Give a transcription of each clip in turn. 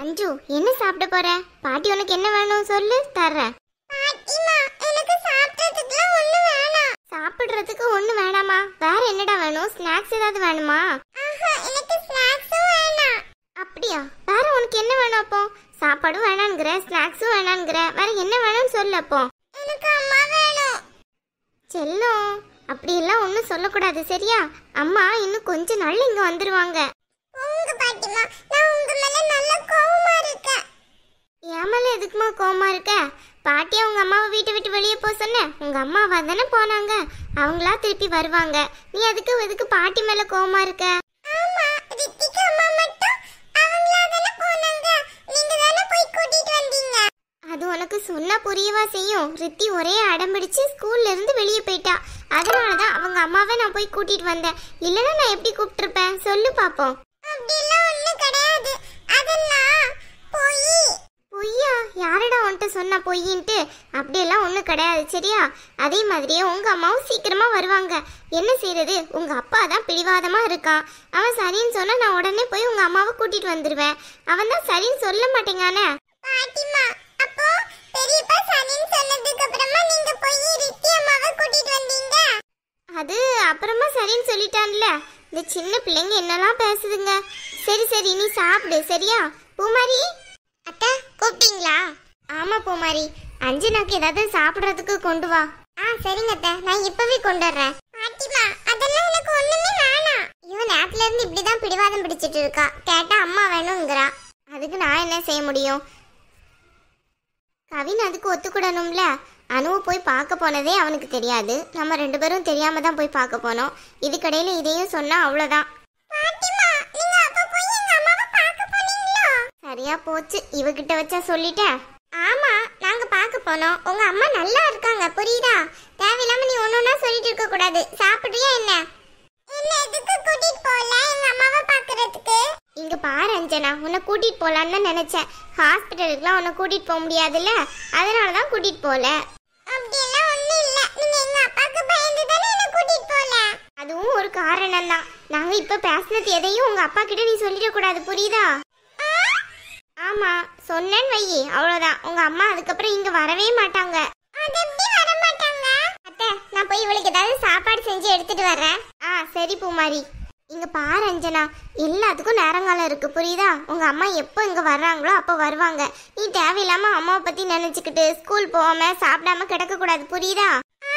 அஞ்சு, என்ன சாப்பிட போற? பாட்டி உனக்கு என்ன வேணும் சொல்லு, தர்றேன். பாட்டிமா, எனக்கு சாப்பிடுறதுக்கு ஒண்ணு வேணாம். சாப்பிடுறதுக்கு ஒண்ணு வேணாமா? வேற என்னடா வேணும்? ஸ்நாக்ஸ் ஏதாவது வேணுமா? எனக்கு ஸ்நாக்ஸும் வேணாம். அப்படியா? வேற உனக்கு என்ன வேணும் அப்போ? சாப்பாடும் வேணாம்ங்கற, ஸ்நாக்ஸும் வேணாம்ங்கற, வேற என்ன வேணும்னு சொல்லு அப்போ. எனக்கு அம்மா வேணும். செல்லம், அப்படி எல்லாம் ஒண்ணும் சொல்லக்கூடாது சரியா? அம்மா இன்னும் கொஞ்ச நாள்ல இங்க வந்துருவாங்க. உங்க பாட்டிமா, நான் உங்க மேல நல்ல கோவமா இருக்கேன். என் மேல எதுக்குமா கோவமா இருக்க? பாட்டி அவங்க அம்மாவை வீட்டை விட்டு வெளியே போக சொன்ன. உங்க அம்மாவா தானே போனாங்க, அவங்களா திருப்பி வருவாங்க. நீ எதுக்கு பாட்டி மேல கோவமா இருக்க? ஆமா, ரித்திகா அம்மா மட்டும் அவங்களா தானே போனாங்க, நீங்க தானே போய் கூட்டிட்டு வந்தீங்க. அது உனக்கு சொன்னா புரியவா செய்யும்? ரித்தி ஒரே அடம்பிடிச்சு ஸ்கூல்ல இருந்து வெளியே போயிட்டா. அதனாலதான் அவங்க அம்மாவை நான் போய் கூட்டிட்டு வந்தேன். இல்லைன்னா நான் எப்படி கூப்பிட்டுருப்பேன் சொல்லு பாப்போம். அப்படிலாம் ஒண்ணும் கிடையாது. அதெல்லாம் பொய்யா? யாரடா உன்கிட்ட சொன்ன பொய்யின்ட்டு? அப்படியெல்லாம் ஒண்ணும் கிடையாது சரியா? அதே மாதிரியே உங்க அம்மாவும் சீக்கிரமா வருவாங்க. என்ன செய்யறது, உங்க அப்பா தான் பிடிவாதமா இருக்கான். அவன் சரின்னு சொன்னா நான் உடனே போய் உங்க அம்மாவை கூட்டிட்டு வந்துருவேன். அவன் தான் சரின்னு சொல்ல மாட்டேங்கானே. பாட்டிமா, அப்போ பெரியப்பா சரின்னு சொன்னதுக்கு அப்புறமா நீங்க போய் ரித்தி அம்மாவை கூட்டிட்டு வந்தீங்க. அது அப்புறமா சரின்னு சொல்லிட்டான்ல. இந்த சின்ன பிள்ளைங்க என்னெல்லாம் பேசுதுங்க. சரி நீ சாப்பிடு சரியா? பூமாரி அத்தை கூப்பிட்டீங்களா? ஆமா பூமாரி, அஞ்சனாக்கு ஏதாவது சாப்பிடுறதுக்கு கொண்டு வா. சரிங்க அத்தை, நான் இப்பவே கொண்டு வர்றேன். பாட்டிமா, அதெல்லாம் எனக்கு ஒண்ணுமே வேணாம். இவன் நேரத்துல இருந்து இப்படிதான் பிடிவாதம் பிடிச்சிட்டு இருக்கா. கேட்டா அம்மா வேணுங்கிறா. அதுக்கு நான் என்ன செய்ய முடியும்? கவின் அதுக்கு ஒத்துக்கூடணும்ல. அனுவை போய் பார்க்க போனதே அவனுக்கு தெரியாது. நம்ம 2 பேரும் தெரியாம தான் போய் பார்க்க போனோம். இதுக்கடையில இதையும் சொன்னா அவ்வளவுதான். சரியா போச்சு, இவகிட்ட வச்சா சொல்லிட்டேன். ஆமா, நாங்க பார்க்க போனோம். உங்க அம்மா நல்லா இருக்காங்க புரியுதா? தேவையில்லாம நீ ஒன்னொன்னா சொல்லிட்டு இருக்க கூடாது. சாப்பிடுறியா என்ன? எதுக்கு கூட்டிட்டு போல எங்க அம்மாவை பாக்குறதுக்கு? இங்க பாரு அஞ்சனா, உன்னை கூட்டிட்டு போலான்னு நினைச்சேன். ஹாஸ்பிட்டலுக்குலாம் உன்னை கூட்டிட்டு போக முடியாதுல்ல, அதனாலதான் கூட்டிட்டு போல. அப்படியெல்லாம் ஒண்ணும் இல்ல, நீங்க எங்க அப்பாக்கு பயந்து தானே என்ன கூட்டிட்டு போல. அதுவும் ஒரு காரணம் தான். நாங்க இப்ப பேசினது எதையும் உங்க அப்பா கிட்ட நீ சொல்லிட கூடாது புரியுதா? ஆமா, சொன்னேன்னு வையி அவ்வளவுதான். உங்க அம்மா அதுக்கப்புறம் இங்க வரவே மாட்டாங்க. அத்தை, நான் போய் இவளுக்கு ஏதாவது சாப்பாடு செஞ்சு எடுத்துட்டு வர்றேன். சரி பூமாரி. இங்க பாரு அஞ்சனா, எல்லாத்துக்கும் நேரங்காலம் இருக்கு புரியுதா? உங்க அம்மா எப்போ இங்க வர்றாங்களோ அப்போ வருவாங்க. நீ தேவையில்லாம அம்மாவை பத்தி நினைச்சுக்கிட்டு ஸ்கூல் போகாம சாப்பிடாம கிடக்க கூடாது புரியுதா?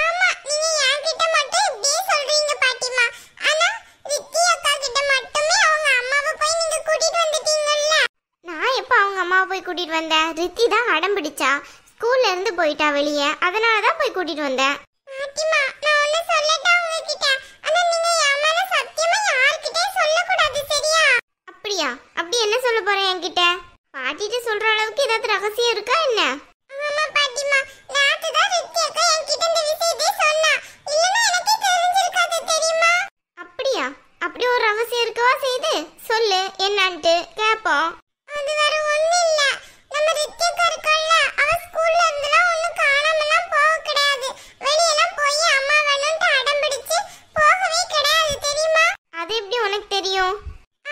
ஆமா, நீங்க என்கிட்ட மட்டும் இப்படியே சொல்றீங்க பாட்டிமா. ஆனா ரித்தி அக்கா கிட்ட மட்டுமே அவங்க அம்மாவை போய் நீங்க கூட்டிட்டு வந்துட்டீங்கல்ல. நான் எப்ப அவங்க அம்மாவை போய் கூட்டிட்டு வந்தேன்? ரித்தி தான் அடம் பிடிச்சா. ஸ்கூல்ல இருந்து போயிட்டா வெளியே, அதனாலதான் போய் கூட்டிட்டு வந்தேன். பாட்டிமா, நான் ஒன்னு சொல்லட்டா உங்ககிட்ட? ஆனா நீங்க என் மேல சத்தியமா யார்கிட்டயும் சொல்லக்கூடாது சரியா? அப்படியா? அப்படி என்ன சொல்ல போற என்கிட்ட? பாட்டிட்ட சொல்ற அளவுக்கு ஏதாவது ரகசியம் இருக்கா என்ன? ஆமா பாட்டிமா, நேத்து தான் ரித்தி அக்கா என்கிட்ட இந்த விஷயத்தை சொன்னா. இல்லனா எனக்கு தெரிஞ்சிருக்காது தெரியுமா? அப்படியா? அப்படி ஒரு ரகசியம் இருக்கவா செய்து? சொல்லு என்னன்னு கேப்போம். அது வேற ஒண்ணு இல்ல. நம்ம ரித்தி அக்கா இருக்கல்ல, அவ ஸ்கூல்ல இருந்தெல்லாம் ஒண்ணும் காணாமலாம் போக கிடையாது. வெளியெல்லாம் போய் அம்மா வேணும்னு அடம் பிடிச்சு போகவே கிடையாது தெரியுமா? அது எப்படி உனக்கு தெரியும்?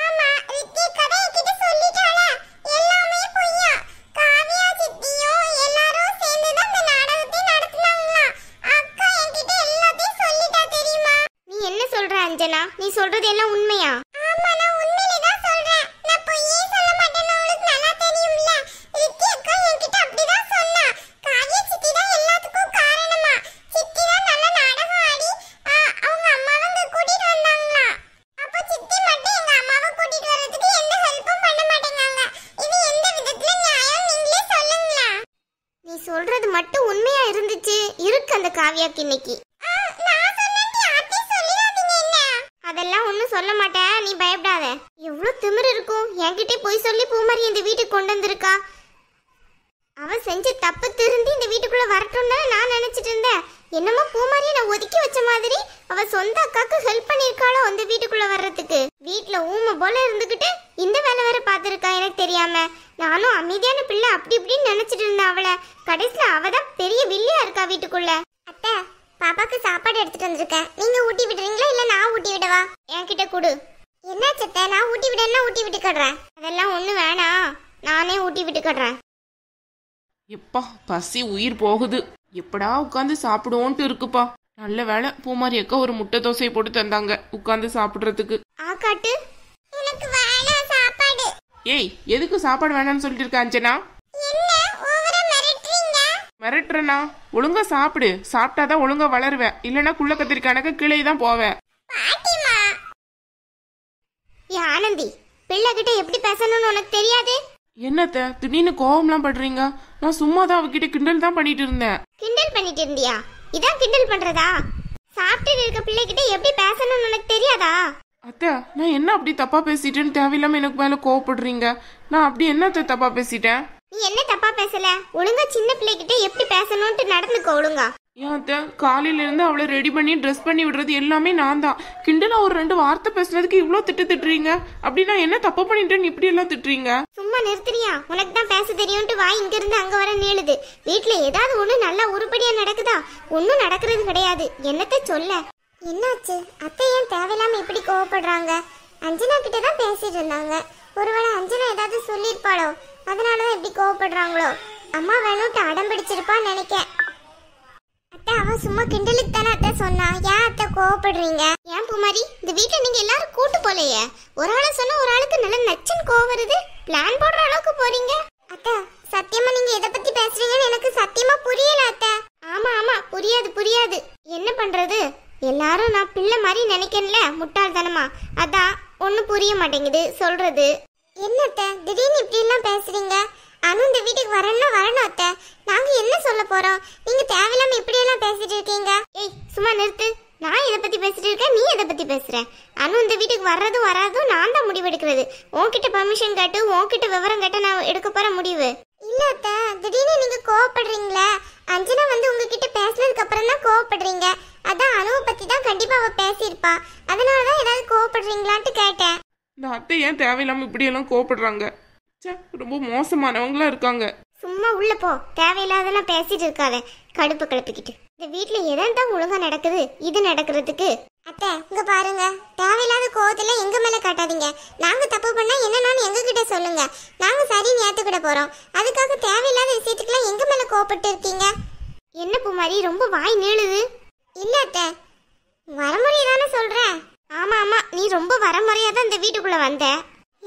ஆமா, ரித்தி அக்கா தான் என்கிட்ட சொல்லிட்டாளே. எல்லாமே பொய்யா. காவியா சித்தியும் எல்லாரும் சேர்ந்து தான் இந்த நாடகத்தை நடத்துனாங்களாம். அக்கா என்கிட்ட எல்லாத்தையும் சொல்லிட்டா தெரியுமா? நீ என்ன சொல்ற அஞ்சனா? நீ சொல்றது எல்லாம் உண்மையா? ஆமா, நான் உண்மையிலே தான் சொல்றேன். நான் பொய்யே சொல்ல மாட்டேன்னு உங்களுக்கு நல்லா தெரியும்ல. ரித்தி அக்கா என்கிட்ட அப்படிதான் சொன்னா. காவியா சித்தி தான் எல்லாத்துக்கும் காரணமா. சித்தி தான் நல்ல நாடகம் ஆடி அவங்க அம்மாவை இங்க கூட்டிட்டு வந்தாங்களாம். அப்போ சித்தி மட்டும் எங்க அம்மாவை கூட்டிட்டு வர்றதுக்கு எந்த ஹெல்ப்பும் பண்ண மாட்டேங்காங்க. இது எந்த விதத்துல நியாயம் நீங்களே சொல்லுங்களா? நீ சொல்றது மட்டும் உண்மையா இருந்துச்சு இருக்கு அந்த காவியாக்கு இன்னைக்கு. அதெல்லாம் ஒண்ணும் சொல்ல மாட்டேன், நீ பயப்படாத. எவ்வளவு திமிரு இருக்கும். என்கிட்ட போய் சொல்லி பூமாரி இந்த வீட்டுக்கு கொண்டு வந்திருக்கா. அவ செஞ்ச தப்பு திருந்தி இந்த வீட்டுக்குள்ள வரட்டும்னு நான் நினைச்சிட்டு இருந்தேன். என்னமோ பூமாரியை நான் ஒதுக்கி வச்ச மாதிரி அவ சொந்த அக்காக்கு ஹெல்ப் பண்ணிருக்காளோ அந்த வீட்டுக்குள்ள வர்றதுக்கு. வீட்டுல ஊமை போல இருந்துகிட்டு இந்த வேலை வேற பாத்துருக்கா எனக்கு தெரியாம. நானும் அமைதியான பிள்ளை அப்படி இப்படின்னு நினைச்சிட்டு இருந்தேன் அவளை. கடைசியில அவதான் பெரிய வில்லியா இருக்கா வீட்டுக்குள்ள. அத்தை, பாப்பாக்கு சாப்பாடு எடுத்துட்டு வந்திருக்கேன். நீங்க ஊட்டி விடுறீங்களா இல்ல நான் ஊட்டி விடவா? என்கிட்ட கொடு. என்ன சத்த, நான் ஊட்டி விடன்னா ஊட்டி விட்டுக்கறேன். அதெல்லாம் ஒண்ணு வேணாம். நான் நானே ஊட்டி விட்டுக்கடுறேன். எப்பா பசி உயிர் போகுது. எப்படா உட்காந்து சாப்பிடுவோன்ட்டு இருக்குப்பா. நல்ல வேலை பூமாரி அக்கா ஒரு முட்டை தோசையை போட்டு தந்தாங்க உட்காந்து சாப்பிடுறதுக்கு. ஆக்காட்டு எனக்கு வேணாம் சாப்பாடு. ஏய் எதுக்கு சாப்பாடு வேணாம்னு சொல்லிட்டு இருக்க அஞ்சனா? என்ன ஓவரா மிரட்டறீங்க? மிரட்டுறனா? ஒழுங்கா சாப்பிடு. சாப்பிட்டாதான் ஒழுங்கா வளருவேன். இல்லைன்னா குள்ள கத்திரி கணக்கு கீழே தான் போவேன். பாட்டிமா ஏ ஆனந்தி, பிள்ளை கிட்ட எப்படி பேசணும்னு உனக்கு தெரியாது? என்னத்த திடீர்னு கோவம்லாம் பண்றீங்க? நான் சும்மா தான் அவகிட்ட கிண்டல் தான் பண்ணிட்டு இருந்தேன். கிண்டல் பண்ணிட்டு இருந்தியா? இதான் கிண்டல் பண்றதா? சாப்பிட்டு இருக்க பிள்ளைகிட்ட எப்படி பேசணும்னு உனக்கு தெரியாதா? அத்தை நான் என்ன அப்படி தப்பா பேசிட்டேன்னு தேவையில்லாம எனக்கு மேல கோவப்படுறீங்க. நான் அப்படி என்னத்த தப்பா பேசிட்டேன்? நீ என்ன தப்பா பேசல? ஒழுங்கா சின்ன பிள்ளைகிட்ட எப்படி பேசணும்னு நடந்துக்கோ ஒழுங்கா. ஏன் அத்தை காலையில இருந்து அவளை ரெடி பண்ணி ட்ரெஸ் பண்ணி விடுறது எல்லாமே நான் தான். கிண்டலா ஒரு 2 வார்த்தை பேசுனதுக்கு இவ்வளோ திட்டுறீங்க. அப்படின்னா என்ன தப்பு பண்ணிட்டேன்னு இப்படி எல்லாம் திட்டுறீங்க? சும்மா நிறுத்துறியா? உனக்கு தான் பேச தெரியும்ட்டு வாய் இங்க இருந்து அங்க வர நீளுது. வீட்டுல ஏதாவது ஒண்ணு நல்லா உருப்படியா நடக்குதா? ஒன்னும் நடக்கிறது கிடையாது. என்னத்த சொல்ல? என்னாச்சு? அத்தை ஏன் தேவையில்லாம இப்படி கோவப்படுறாங்க? அஞ்சனா கிட்ட தான் பேசிட்டு இருந்தாங்க. ஒருவேளை அஞ்சனா ஏதாவது சொல்லிருப்பாளோ, அதனாலதான் இப்படி கோவப்படுறாங்களோ? அம்மா வேணும்ட்டு அடம் பிடிச்சிருப்பான்னு நினைக்கேன். அத்தை அவன் சும்மா கிண்டலுக்கு தானே அத்தை சொன்னா. ஏன் அத்தை கோவப்படுறீங்க? ஏன் பூமாரி, இந்த வீட்டுல நீங்க எல்லாரும் கூட்டு போலையே? ஒரு ஆளை சொன்னா ஒரு ஆளுக்கு நல்ல நச்சுன்னு கோவம் வருது. பிளான் போடுற அளவுக்கு போறீங்க. அத்தை சத்தியமா நீங்க எதை பத்தி பேசுறீங்கன்னு எனக்கு சத்தியமா புரியல அத்தை. ஆமா ஆமா புரியாது. என்ன பண்றது? எல்லாரும் நான் பிள்ளை மாதிரி நினைக்கல, முட்டாள்தனமா. அதான் ஒன்னும் புரிய மாட்டேங்குது சொல்றது. என்னத்த திடீர்னு இப்படி எல்லாம் பேசுறீங்க? அனு இந்த வீட்டுக்கு வரணும் அத்தை. நாங்க என்ன சொல்ல போறோம்? நீங்க தேவையில்லாம இப்படி எல்லாம் பேசிட்டு இருக்கீங்க. ஏய் சும்மா நிறுத்து. நான் இதை பத்தி பேசிட்டு இருக்கேன், நீ எதை பத்தி பேசுற? அனு இந்த வீட்டுக்கு வர்றதும் வராதும் நான் தான் முடிவு எடுக்கிறது. உன்கிட்ட பர்மிஷன் கேட்டு உன்கிட்ட விவரம் கேட்டு நான் எடுக்க போற முடிவு. இல்ல அத்தை திடீர்னு நீங்க கோவப்படுறீங்களே. அஞ்சனா வந்து உங்ககிட்ட பேசினதுக்கு அப்புறம் தான் கோவப்படுறீங்க. அதான் அனுவை பத்தி தான் கண்டிப்பா அவ பேசியிருப்பா. அதனாலதான் ஏதாவது கோவப்படுறீங்களான்ட்டு கேட்டேன். இந்த அத்தை ஏன் தேவையில்லாம இப்படி எல்லாம் கோவப்படுறாங்க? ரொம்ப மோசமானவங்களா இருக்காங்க. சும்மா உள்ள போ. தேவையில்லாதெல்லாம் பேசிட்டு இருக்காத, கடுப்பு கிளப்பிக்கிட்டு. இந்த வீட்டுல எதான் ஒழுங்கா நடக்குது இது நடக்கிறதுக்கு? அத்தை இங்க பாருங்க, தேவையில்லாத கோவத்துல எங்க மேல காட்டாதீங்க. நாங்க தப்பு பண்ணா என்னன்னு எங்க கிட்ட சொல்லுங்க. நாங்க சரின்னு ஏத்துக்கிட போறோம். அதுக்காக தேவையில்லாத விஷயத்துக்குலாம் எங்க மேல கோவப்பட்டு இருக்கீங்க. என்ன பூமாரி ரொம்ப வாய் நீளுது? இல்ல அத்தை வரமுறையா தானே சொல்றேன். ஆமா நீ ரொம்ப வரமுறையா தான் இந்த வீட்டுக்குள்ள வந்த.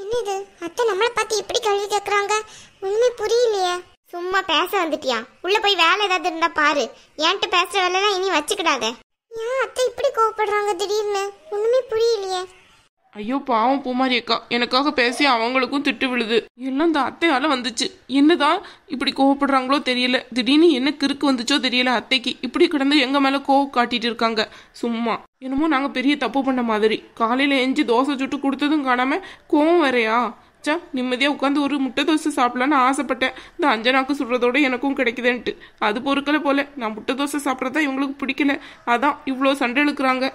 என்னது அத்தை நம்மளை பார்த்து எப்படி கேள்வி கேட்கறாங்க? ஒண்ணுமே புரியலையே. சும்மா பேச வந்துட்டியா? உள்ள போய் வேலை ஏதாவது இருந்தா பாரு. என்கிட்ட பேசுற வேலைலாம் இனி வச்சுக்கிடாத. ஏன் அத்தை இப்படி கோவப்படுறாங்க திடீர்னு? ஒண்ணுமே புரியலையே. ஐயோ பாவம் பூமாரி அக்கா, எனக்காக பேசி அவங்களுக்கும் திட்டு விழுது. எல்லாம் இந்த அத்தையால வந்துச்சு. என்னதான் இப்படி கோவப்படுறாங்களோ தெரியல. திடீர்னு என்ன கிறுக்கு வந்துச்சோ தெரியல. அத்தைக்கு இப்படி கிடந்து எங்க மேல கோவம் காட்டிட்டு இருக்காங்க. சும்மா என்னமோ நாங்க பெரிய தப்பு பண்ண மாதிரி. காலையில எஞ்சி தோசை சுட்டு கொடுத்ததும் காணாம கோவம் வரையா? சா நிம்மதியா உட்காந்து ஒரு முட்டை தோசை சாப்பிடலான்னு ஆசைப்பட்டேன். இந்த அஞ்சனாக்கு சுடுறதோட எனக்கும் கிடைக்குதுன்ட்டு அது பொறுக்கல போல. நான் முட்டை தோசை சாப்பிட்றதா இவங்களுக்கு பிடிக்கல. அதான் இவ்வளோ சண்டை இழுக்கிறாங்க.